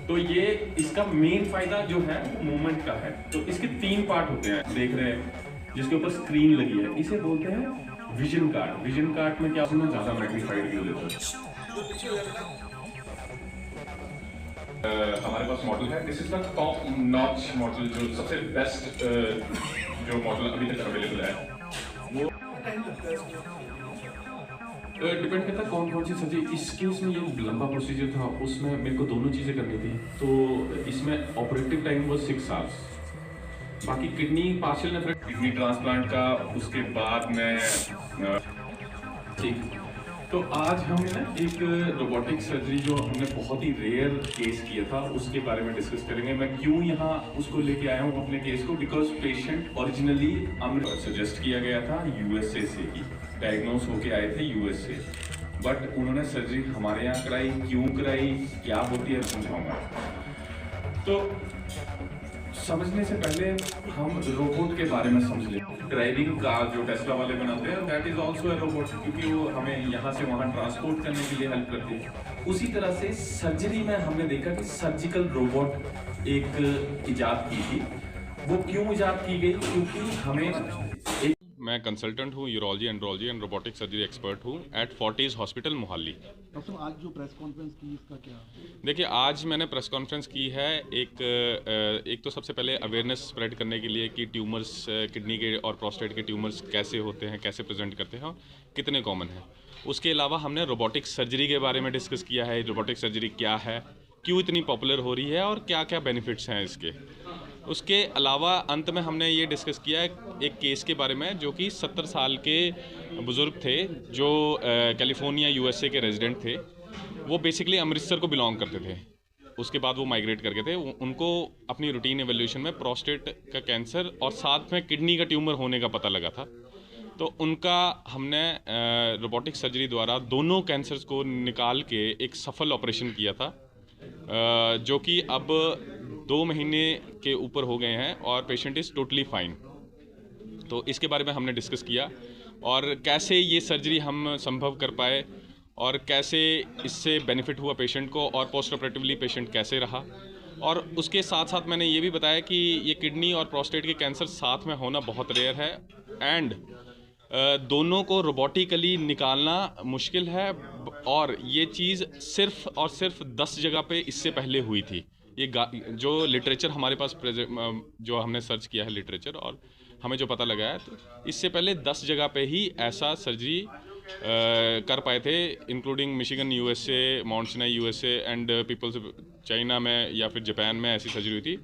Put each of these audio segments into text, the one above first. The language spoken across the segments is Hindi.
तो ये इसका मेन फायदा जो है वो मूवमेंट का है। तो इसके 3 पार्ट होते हैं, देख रहे हैं जिसके ऊपर स्क्रीन लगी है, इसे बोलते हैं विजन कार्ड। विजन कार्ड में क्या उसमें ज्यादा मैग्नीफाइड व्यू देता है। हमारे पास मॉडल है, this is the top notch model, जो सबसे बेस्ट जो मॉडल अभी तक अवेलेबल है। वो डिपेंड करता है कौन कौन सी सर्जरी। इस केस में ये लंबा प्रोसीजर था, उसमें मेरे को दोनों चीज़ें करनी थी, तो इसमें ऑपरेटिव टाइम वो 6 आवर्स। बाकी किडनी पार्शियल नेफ्रेक्ट, किडनी ट्रांसप्लांट का, उसके बाद में ठीक। तो आज हम ना एक रोबोटिक सर्जरी जो हमने बहुत ही रेयर केस किया था उसके बारे में डिस्कस करेंगे। मैं क्यों यहाँ उसको लेके आया हूँ अपने केस को, बिकॉज पेशेंट ओरिजिनली हमें सजेस्ट किया गया था यूएसए से ही, डायग्नोस होके आए थे यूएस से, बट उन्होंने सर्जरी हमारे यहाँ कराई। क्यों कराई, क्या होती है, समझाऊंगा। तो समझने से पहले हम रोबोट के बारे में समझ लें। ड्राइविंग कार जो टेस्ला वाले बनाते हैं, that is also a robot, क्योंकि वो हमें यहाँ से वहाँ ट्रांसपोर्ट करने के लिए हेल्प करती है। उसी तरह से सर्जरी में हमने देखा कि सर्जिकल रोबोट एक इजाद की थी। वो क्यों इजाद की गई, क्योंकि हमें मैं कंसल्टेंट हूँ, urology andrology and robotic surgery expert हूँ at Fortis hospital Mohali. Doctor साहब, आज जो प्रेस कॉन्फ्रेंस की इसका क्या? देखिए, आज मैंने प्रेस कॉन्फ्रेंस की है एक तो सबसे पहले अवेयरनेस स्प्रेड करने के लिए कि ट्यूमर्स, किडनी के और प्रोस्टेट के ट्यूमर्स कैसे होते हैं, कैसे प्रेजेंट करते हैं, कितने कॉमन हैं। उसके अलावा हमने रोबोटिक सर्जरी के बारे में डिस्कस किया है, रोबोटिक सर्जरी क्या है, क्यों इतनी पॉपुलर हो रही है और क्या क्या बेनिफिट्स हैं इसके। उसके अलावा अंत में हमने ये डिस्कस किया है एक केस के बारे में, जो कि 70 साल के बुज़ुर्ग थे, जो कैलिफोर्निया यूएसए के रेजिडेंट थे। वो बेसिकली अमृतसर को बिलोंग करते थे, उसके बाद वो माइग्रेट कर गए थे। उनको अपनी रूटीन एवोल्यूशन में प्रोस्टेट का कैंसर और साथ में किडनी का ट्यूमर होने का पता लगा था। तो उनका हमने रोबोटिक सर्जरी द्वारा दोनों कैंसर्स को निकाल के एक सफल ऑपरेशन किया था, जो कि अब 2 महीने के ऊपर हो गए हैं और पेशेंट इज़ टोटली फाइन। तो इसके बारे में हमने डिस्कस किया और कैसे ये सर्जरी हम संभव कर पाए और कैसे इससे बेनिफिट हुआ पेशेंट को और पोस्ट ऑपरेटिवली पेशेंट कैसे रहा। और उसके साथ साथ मैंने ये भी बताया कि ये किडनी और प्रोस्टेट के कैंसर साथ में होना बहुत रेयर है एंड दोनों को रोबोटिकली निकालना मुश्किल है, और ये चीज़ सिर्फ और सिर्फ 10 जगह पे इससे पहले हुई थी। ये जो लिटरेचर हमारे पास जो हमने सर्च किया है लिटरेचर, और हमें जो पता लगा है, तो इससे पहले 10 जगह पे ही ऐसा सर्जरी कर पाए थे, including Michigan USA, Mount Sinai USA and People's China में या फिर जापान में ऐसी सर्जरी हुई थी।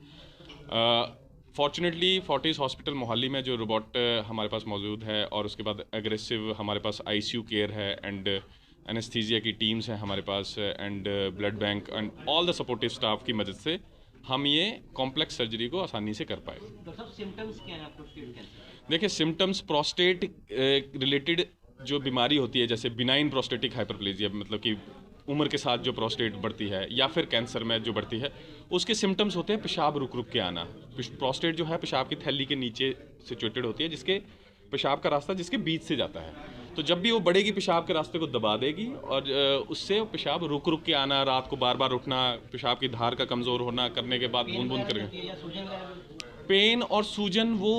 फॉर्चुनेटली फोर्टिस हॉस्पिटल मोहाली में जो रोबोट हमारे पास मौजूद है, और उसके बाद एग्रेसिव हमारे पास आईसीयू केयर है एंड एनेस्थीसिया की टीम्स हैं हमारे पास and blood bank and all the supportive staff की मदद से हम ये कॉम्प्लेक्स सर्जरी को आसानी से कर पाए। सिम्टम्स क्या है प्रोस्टेट कैंसर? देखिए, सिम्टम्स प्रोस्टेट रिलेटेड जो बीमारी होती है, जैसे बिनाइन प्रोस्टेटिक हाइपरप्लेजिया, मतलब कि उम्र के साथ जो प्रोस्टेट बढ़ती है या फिर कैंसर में जो बढ़ती है, उसके सिम्टम्स होते हैं पेशाब रुक रुक के आना। प्रोस्टेट जो है पेशाब की थैली के नीचे सिचुएटेड होती है, जिसके पेशाब का रास्ता जिसके बीच से जाता है। तो जब भी वो बढ़ेगी, पेशाब के रास्ते को दबा देगी और उससे पेशाब रुक रुक के आना, रात को बार बार उठना, पेशाब की धार का कमज़ोर होना, करने के बाद बूंद बूंद करके पेन और सूजन वो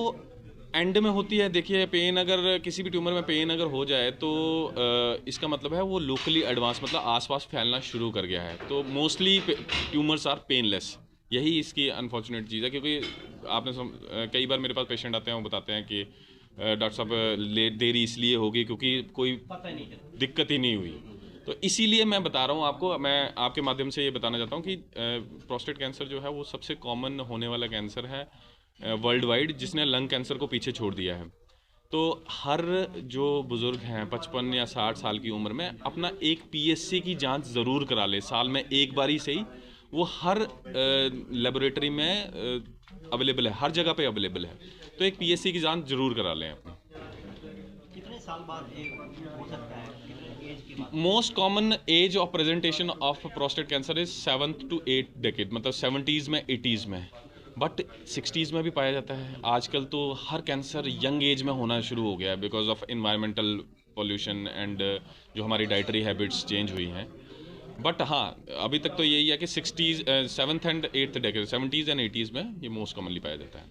एंड में होती है। देखिए, पेन अगर किसी भी ट्यूमर में पेन अगर हो जाए तो इसका मतलब है वो लोकली एडवांस, मतलब आसपास फैलना शुरू कर गया है। तो मोस्टली ट्यूमर्स आर पेनलेस, यही इसकी अनफॉर्चुनेट चीज़ है। क्योंकि आपने कई बार मेरे पास पेशेंट आते हैं, वो बताते हैं कि डॉक्टर साहब देरी इसलिए होगी क्योंकि कोई दिक्कत ही नहीं हुई। तो इसीलिए मैं बता रहा हूँ आपको, मैं आपके माध्यम से ये बताना चाहता हूँ कि प्रोस्टेट कैंसर जो है वो सबसे कॉमन होने वाला कैंसर है वर्ल्ड वाइड, जिसने लंग कैंसर को पीछे छोड़ दिया है। तो हर जो बुज़ुर्ग हैं 55 या 60 साल की उम्र में अपना एक पीएससी की जांच ज़रूर करा ले, साल में एक बारी से ही। वो हर लेबोरेटरी में अवेलेबल है, हर जगह पे अवेलेबल है। तो एक पीएससी की जांच जरूर करा लें अपनी। कितने साल बाद हो सकता है, कितने एज के बाद? Most common age of presentation of prostate cancer is 7th to 8th decade, मतलब 70s में, 80s में, बट 60s में भी पाया जाता है। आजकल तो हर कैंसर यंग एज में होना शुरू हो गया है because of environmental pollution and जो हमारी डाइटरी हैबिट्स चेंज हुई हैं। बट हाँ, अभी तक तो यही है कि 60s 7th and 8th decade 70s and 80s में ये मोस्ट कॉमनली पाया जाता है।